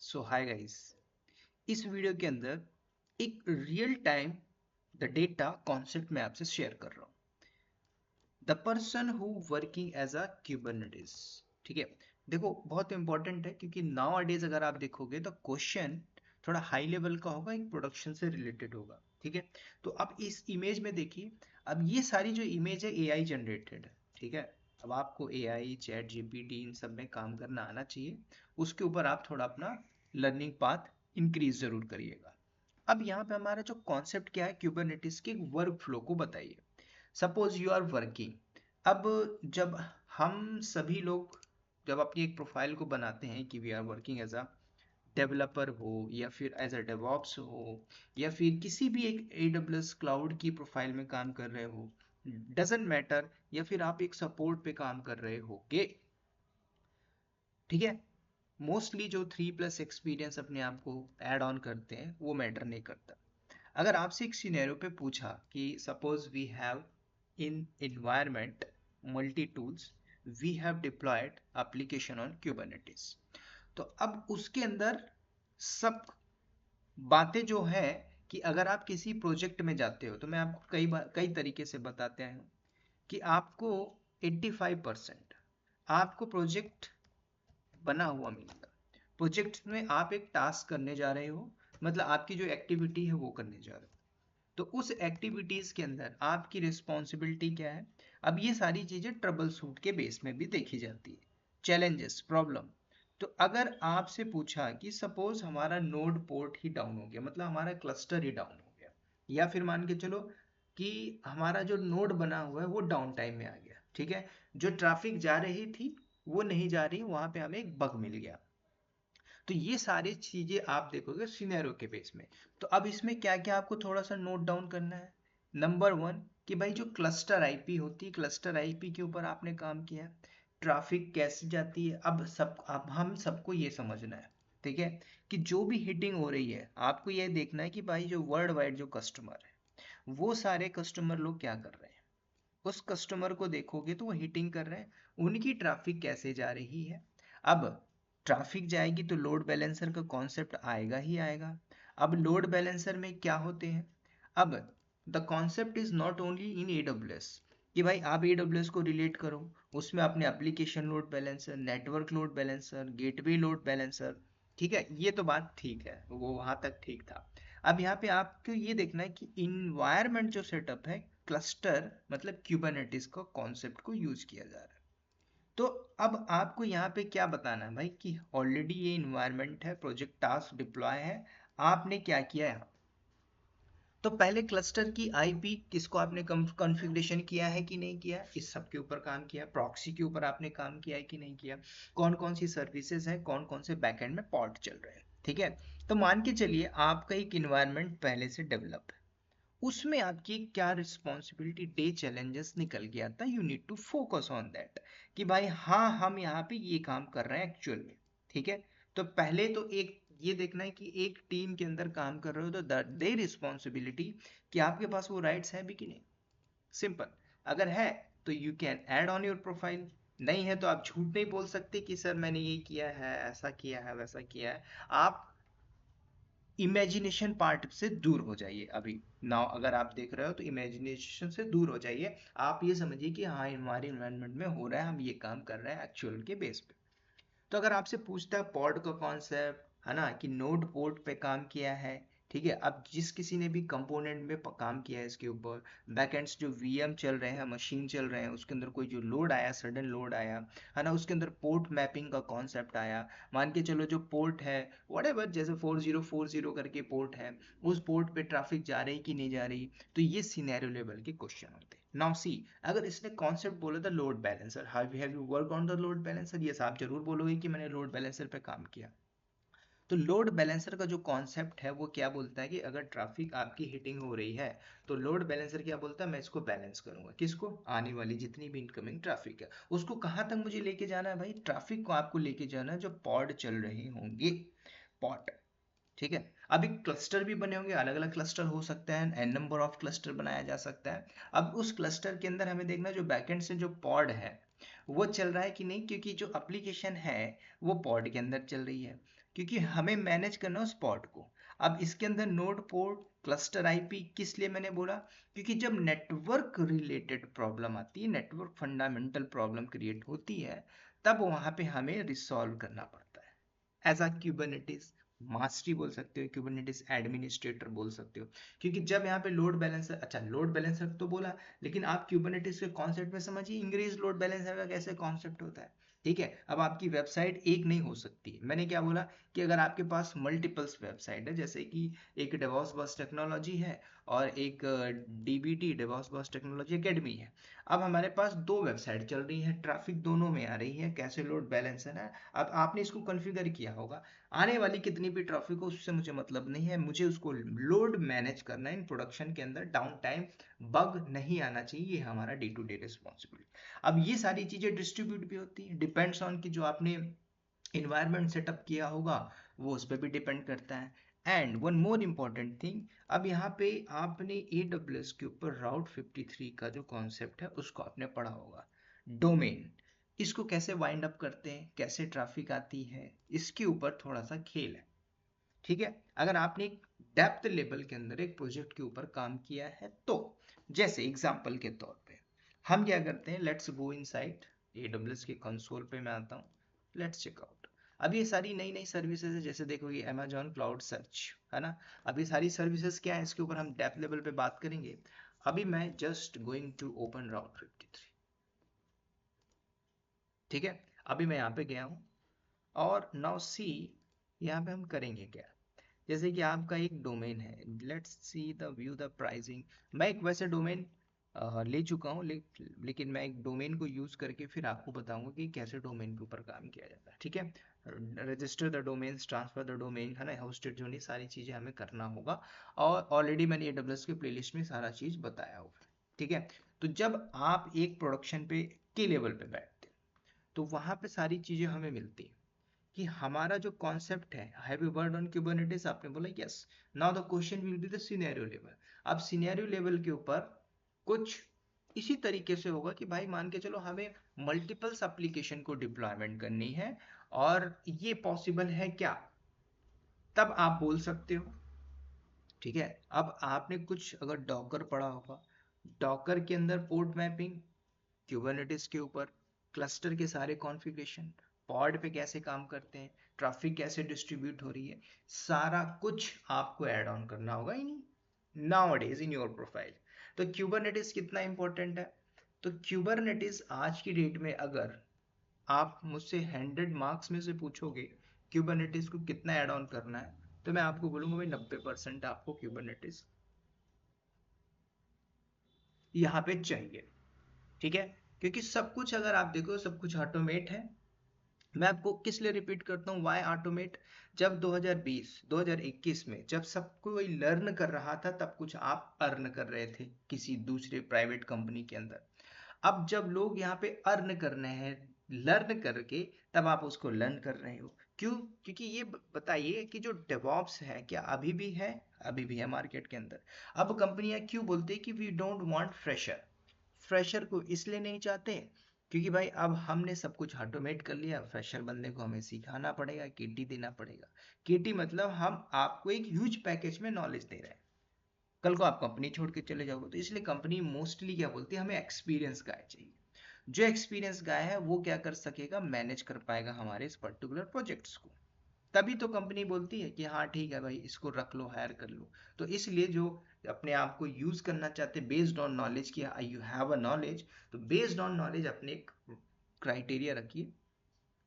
सो hi guys, इस video के अंदर एक real time the data concept मैं आपसे शेयर कर रहा हूँ। The person who working as a Kubernetes. ठीक है, देखो बहुत इंपॉर्टेंट है क्योंकि नाउ अडेज अगर आप देखोगे तो क्वेश्चन थोड़ा हाई लेवल का होगा, एक प्रोडक्शन से रिलेटेड होगा। ठीक है, तो अब इस इमेज में देखिए, अब ये सारी जो इमेज है एआई जनरेटेड है। ठीक है, अब आपको एआई चैट जीपीटी इन सब में काम करना आना चाहिए। उसके ऊपर आप थोड़ा अपना लर्निंग पाथ इंक्रीज जरूर करिएगा। अब यहाँ पे हमारा जो कॉन्सेप्ट क्या है, क्यूबरनेटिस के वर्क फ्लो को बताइए। Suppose you are working. अब जब हम सभी लोग जब अपनी एक प्रोफाइल को बनाते हैं कि we are working as a developer हो या फिर एज अ डेवॉप्स हो या फिर किसी भी एक AWS क्लाउड की प्रोफाइल में काम कर रहे हो, डजेंट मैटर, या फिर आप एक सपोर्ट पे काम कर रहे होगे। ठीक है, मोस्टली जो 3+ एक्सपीरियंस अपने आप को ऐड ऑन करते हैं वो मैटर नहीं करता। अगर आपसे एक सिनेरियो पे पूछा कि suppose we have in environment multi tools, we have deployed application on Kubernetes, तो अब उसके अंदर सब बातें जो है कि अगर आप किसी प्रोजेक्ट में जाते हो तो मैं आपको कई बार कई तरीके से बताते हैं कि आपको 85% आपको प्रोजेक्ट बना हुआ मिलेगा। प्रोजेक्ट में आप एक टास्क करने जा रहे हो, मतलब आपकी जो एक्टिविटी है वो करने जा रहे हो, तो उस एक्टिविटीज के अंदर आपकी रिस्पॉन्सिबिलिटी क्या है। अब ये सारी चीजें ट्रबल शूट के बेस में भी देखी जाती है, चैलेंजेस प्रॉब्लम। तो अगर आपसे पूछा कि सपोज हमारा नोड पोर्ट ही डाउन हो गया, मतलब हमारा क्लस्टर ही डाउन हो गया, या फिर मान के चलो कि हमारा जो नोड बना हुआ है वो डाउन टाइम में आ गया। ठीक है, जो ट्रैफिक जा रही थी वो नहीं जा रही, वहां पे हमें एक बग मिल गया। तो ये सारी चीजें आप देखोगे सिनेरियो के बेस में। तो अब इसमें क्या क्या आपको थोड़ा सा नोट डाउन करना है। नंबर वन, कि भाई जो क्लस्टर आईपी होती है, क्लस्टर आईपी के ऊपर आपने काम किया है, ट्रैफिक कैसे जाती है। अब हम सबको ये समझना है, ठीक है, कि जो भी हिटिंग हो रही है आपको ये देखना है कि भाई जो वर्ल्ड वाइड जो कस्टमर है वो सारे कस्टमर लोग क्या कर रहे हैं। उस कस्टमर को देखोगे तो वो हिटिंग कर रहे हैं, उनकी ट्रैफिक कैसे जा रही है। अब ट्रैफिक जाएगी तो लोड बैलेंसर का कॉन्सेप्ट आएगा ही आएगा। अब लोड बैलेंसर में क्या होते हैं। अब the concept is not only in AWS कि भाई आप AWS को रिलेट करो, उसमें अपने application load balancer, network load balancer, gateway load balancer. ठीक है, ये तो बात ठीक है, वो वहां तक ठीक था। अब यहाँ पे आपको ये देखना है कि इन्वायरमेंट जो सेटअप है, क्लस्टर मतलब क्यूबरनेटिस का कॉन्सेप्ट को यूज किया जा रहा है। तो अब आपको यहाँ पे क्या बताना है भाई कि ऑलरेडी ये इन्वायरमेंट है, प्रोजेक्ट टास्क डिप्लॉय है, आपने क्या किया है। तो पहले क्लस्टर की आईपी किसको आपने कॉन्फ़िगरेशन किया है कि नहीं किया, इस सब के ऊपर काम किया। प्रॉक्सी के ऊपर आपने काम किया है कि नहीं किया, कौन कौन सी सर्विसेज हैं, कौन कौन से बैकएंड में पॉड चल रहे हैं। ठीक है, तो मान के चलिए आपका एक इन्वायरमेंट पहले से डेवलप है, उसमें आपकी क्या रिस्पॉन्सिबिलिटी, डे चैलेंजेस निकल गया था, you need to focus on that कि भाई हाँ हम यहाँ पे ये काम कर रहे हैं एक्चुअल में। ठीक है, तो पहले तो एक ये देखना है कि एक टीम के अंदर काम कर रहे हो तो दे रिस्पॉन्सिबिलिटी कि आपके पास वो राइट्स हैं भी कि नहीं। सिंपल, अगर है तो you can add on your profile, नहीं है तो आप झूठ नहीं बोल सकते कि सर मैंने ये किया है, ऐसा किया है, वैसा किया है। आप इमेजिनेशन पार्ट से दूर हो जाइए अभी। नाउ अगर आप देख रहे हो तो इमेजिनेशन से दूर हो जाइए, आप ये समझिए कि हाँ हमारे इन्वायरमेंट में हो रहा है, हम ये काम कर रहे हैं एक्चुअल के बेस पे। तो अगर आपसे पूछता है पॉड का कॉन्सेप्ट है ना, कि नोड पोर्ट पे काम किया है। ठीक है, अब जिस किसी ने भी कंपोनेंट में काम किया है इसके ऊपर, बैकएंड्स जो VM चल रहे हैं, मशीन चल रहे हैं, उसके अंदर कोई जो लोड आया, सडन लोड आया है ना, उसके अंदर पोर्ट मैपिंग का कॉन्सेप्ट आया। मान के चलो जो पोर्ट है व्हाटएवर, जैसे 4040 करके पोर्ट है, उस पोर्ट पे ट्रैफिक जा रही कि नहीं जा रही। तो ये सिनेरियो लेवल के क्वेश्चन होते हैं। नाउ सी, अगर इसने कॉन्सेप्ट बोला था load balancer, have you work on the load balancer, yes आप जरूर बोलोगे कि मैंने लोड बैलेंसर पे काम किया। तो लोड बैलेंसर का जो कॉन्सेप्ट है वो क्या बोलता है कि अगर ट्रैफिक आपकी हिटिंग हो रही है तो लोड बैलेंसर क्या बोलता है, मैं इसको बैलेंस करूंगा, किसको, आने वाली जितनी भी इनकमिंग ट्रैफिक है उसको। कहाँ तक मुझे लेके जाना है भाई, ट्रैफिक को आपको लेके जाना है जो पॉड चल रहे होंगे, पॉड। ठीक है, अभी क्लस्टर भी बने होंगे, अलग अलग क्लस्टर हो सकता है, एन नंबर ऑफ क्लस्टर बनाया जा सकता है। अब उस क्लस्टर के अंदर हमें देखना है जो बैकएंड से जो पॉड है वो चल रहा है कि नहीं, क्योंकि जो एप्लीकेशन है वो पॉड के अंदर चल रही है, क्योंकि हमें मैनेज करना है उस पॉड को। अब इसके अंदर नोड, पोर्ट, क्लस्टर आईपी किस लिए मैंने बोला, क्योंकि जब नेटवर्क रिलेटेड प्रॉब्लम आती है, नेटवर्क फंडामेंटल प्रॉब्लम क्रिएट होती है, तब वहां पे हमें रिसॉल्व करना पड़ता है एज अ क्यूबरनेटिस मास्टरी बोल सकते हो, क्यूबरनेटिस एडमिनिस्ट्रेटर बोल सकते हो। क्योंकि जब यहाँ पे लोड बैलेंसर, अच्छा लोड बैलेंसर तो बोला, लेकिन आप क्यूबरनेटिस के कॉन्सेप्ट में समझिए इंक्रीज लोड बैलेंसर का कैसे कॉन्सेप्ट होता है। ठीक है, अब आपकी वेबसाइट एक नहीं हो सकती। मैंने क्या बोला कि अगर आपके पास मल्टीपल्स वेबसाइट है, जैसे कि एक डेवॉप्स बस टेक्नोलॉजी है और एक डीबीटी डेवॉप्स बस टेक्नोलॉजी एकेडमी है। अब हमारे पास दो वेबसाइट चल रही है, ट्रैफिक दोनों में आ रही है, कैसे लोड बैलेंसर है। अब आपने इसको कॉन्फ़िगर किया होगा, आने वाली कितनी भी ट्रैफिक हो उससे मुझे मतलब नहीं है, मुझे उसको लोड मैनेज करना है इन प्रोडक्शन के अंदर, डाउन टाइम बग नहीं आना चाहिए, ये हमारा डे टू डे रिस्पॉन्सिबिलिटी। अब ये सारी चीजें डिस्ट्रीब्यूट भी होती है, डिपेंड्स ऑन कि जो आपने इन्वायरमेंट सेटअप किया होगा वो उस पर भी डिपेंड करता है। And one more important thing, अब यहाँ पे आपने AWS के ऊपर राउट 53 का जो कॉन्सेप्ट है उसको आपने पढ़ा होगा, डोमेन, इसको कैसे वाइंड अप करते हैं, कैसे ट्रैफिक आती है, इसके ऊपर थोड़ा सा खेल है। ठीक है, अगर आपने एक डेप्थ लेवल के अंदर एक प्रोजेक्ट के ऊपर काम किया है तो, जैसे एग्जांपल के तौर पे हम क्या करते हैं, लेट्स गो इनसाइड AWS के कंसोल पे मैं आता हूँ, लेट्स चेक आउट। अब ये सारी नई नई सर्विसेज है, जैसे देखो ये अमेजॉन क्लाउड सर्च है ना। अब ये सारी सर्विसेज क्या है, इसके ऊपर हम डेप्थ लेवल पे बात करेंगे। अभी मैं जस्ट गोइंग टू ओपन राउट 53। ठीक है, अभी मैं यहाँ पे गया हूँ और नाउ सी यहाँ पे हम करेंगे क्या। जैसे कि आपका एक डोमेन है, let's see the view the pricing. मैं एक वैसे डोमेन ले चुका हूँ, लेकिन मैं एक डोमेन को यूज करके फिर आपको बताऊंगा कि कैसे डोमेन के ऊपर काम किया जाता है। ठीक है, register the domains, transfer the domain, है ना, होस्टेड जो, नहीं सारी चीजें हमें करना होगा। और ऑलरेडी मैंने AWS के प्लेलिस्ट में सारा चीज बताया होगा। ठीक है, तो जब आप एक प्रोडक्शन पे के लेवल पे बैठते हैं तो वहां पे सारी चीजें हमें मिलती हैं कि हमारा जो कॉन्सेप्ट है, have you worked on Kubernetes, आपने बोला yes. Now the question will be the scenario level. अब सिनेरियो लेवल के ऊपर कुछ इसी तरीके से होगा कि भाई मान के चलो हमें मल्टीपल्स एप्लीकेशन को डिप्लॉयमेंट करनी है और ये पॉसिबल है क्या, तब आप बोल सकते हो। ठीक है, अब आपने कुछ अगर डॉकर पढ़ा होगा, डॉकर के अंदर पोर्ट मैपिंग, क्यूबरनेटिस के ऊपर क्लस्टर के सारे कॉन्फ़िगरेशन, पॉड पे कैसे काम करते हैं, ट्रैफिक कैसे डिस्ट्रीब्यूट हो रही है, सारा कुछ आपको ऐड ऑन करना होगा इन नाउअडेज इन योर प्रोफाइल। तो क्यूबरनेटिस कितना इंपॉर्टेंट है, तो क्यूबरनेटिस आज की डेट में अगर आप मुझसे 100 मार्क्स में से पूछोगे क्यूबरनेटिस को कितना ऐड ऑन करना है, तो मैं आपको बोलूंगा भाई 90% आपको क्यूबरनेटिस यहाँ पे चाहिए। ठीक है, क्योंकि सब कुछ अगर आप देखो सब कुछ ऑटोमेट है। मैं आपको किस लिए रिपीट करता हूँ वाई ऑटोमेट, जब 2020 2021 में जब सब कोई लर्न कर रहा था तब कुछ आप अर्न कर रहे थे किसी दूसरे प्राइवेट कंपनी के अंदर। अब जब लोग यहाँ पे अर्न करने हैं लर्न करके, तब आप उसको लर्न कर रहे हो। क्यों, क्योंकि ये बताइए कि जो डेवॉप्स है क्या अभी भी है, अभी भी है मार्केट के अंदर। अब कंपनियां क्यों बोलती है कि we don't want fresher, fresher को इसलिए नहीं चाहते क्योंकि भाई अब हमने सब कुछ ऑटोमेट कर लिया, फ्रेशर बंदे को हमें सिखाना पड़ेगा, केटी देना पड़ेगा। केटी मतलब हम आपको एक ह्यूज पैकेज में नॉलेज दे रहे हैं, कल को आप कंपनी छोड़ के चले जाओगे, तो इसलिए कंपनी मोस्टली क्या बोलती है, हमें एक्सपीरियंस गाय चाहिए। जो एक्सपीरियंस गाय है वो क्या कर सकेगा, मैनेज कर पाएगा हमारे इस पर्टिकुलर प्रोजेक्ट्स को। तभी तो कंपनी बोलती है कि हाँ ठीक है भाई इसको रख लो, हायर कर लो। तो इसलिए जो अपने आप को यूज करना चाहते बेस्ड ऑन नॉलेज की, यू हैव अ नॉलेज, तो बेस्ड ऑन नॉलेज अपने एक क्राइटेरिया रखिए,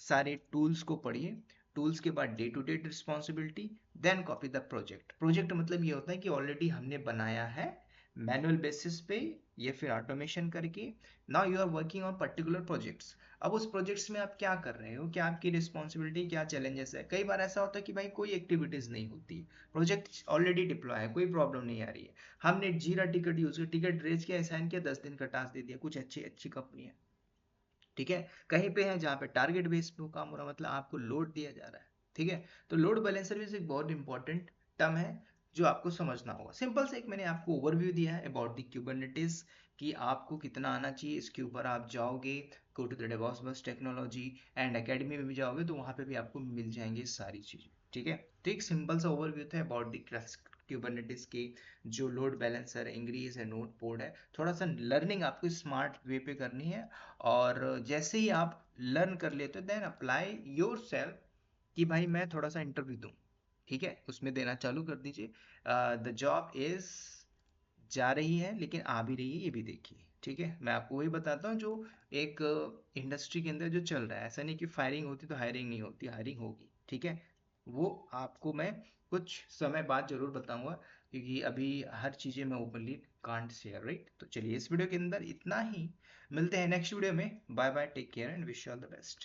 सारे टूल्स को पढ़िए, टूल्स के बाद day to day responsibility, then copy the project. Project मतलब ये होता है कि ऑलरेडी हमने बनाया है मैनुअल बेसिस पे या फिर ऑटोमेशन करके, now you are working on particular projects. अब उस प्रोजेक्ट्स में आप क्या कर रहे हो, क्या आपकी रिस्पॉन्सिबिलिटी, क्या चैलेंजेस है। कई बार ऐसा होता है कि भाई कोई एक्टिविटीज नहीं होती, प्रोजेक्ट ऑलरेडी डिप्लॉय है, कोई प्रॉब्लम नहीं आ रही है, हमने जीरा टिकट यूज किया, टिकट रेज किया, असाइन किया, 10 दिन का टास्क दे दिया, कुछ अच्छी अच्छी कंपनी है। ठीक है, कहीं पे है जहाँ पे टारगेट बेस पे काम हो रहा है, मतलब आपको लोड दिया जा रहा है। ठीक है, तो लोड बैलेंसर भी एक बहुत इंपॉर्टेंट टर्म है जो आपको समझना होगा। सिंपल से एक मैंने आपको ओवरव्यू दिया है अबाउट द क्यूबरनेटिस कि आपको कितना आना चाहिए। इसके ऊपर आप जाओगे गो टू द डेवॉप्स बस टेक्नोलॉजी एंड एकेडमी में भी जाओगे तो वहाँ पे भी आपको मिल जाएंगे सारी चीज़ें, ठीक है। तो एक सिंपल सा ओवरव्यू था अबाउट द क्यूबरनेटिस के जो लोड बैलेंसर इंग्रीज है नोड पोड है। थोड़ा सा लर्निंग आपको स्मार्ट वे पे करनी है और जैसे ही आप लर्न कर लेते हो देन अप्लाई योर सेल्फ कि भाई मैं थोड़ा सा इंटरव्यू दूं, ठीक है, उसमें देना चालू कर दीजिए। द जॉब इज जा रही है लेकिन आ भी रही है, ये भी देखिए, ठीक है। मैं आपको वही बताता हूँ जो एक इंडस्ट्री के अंदर जो चल रहा है। ऐसा नहीं कि फायरिंग होती तो हायरिंग नहीं होती, हायरिंग होगी, ठीक है। वो आपको मैं कुछ समय बाद जरूर बताऊंगा क्योंकि अभी हर चीज़ें मैं ओपनली कांट शेयर, राइट। तो चलिए इस वीडियो के अंदर इतना ही, मिलते हैं नेक्स्ट वीडियो में। Bye bye, take care and wish you all the best.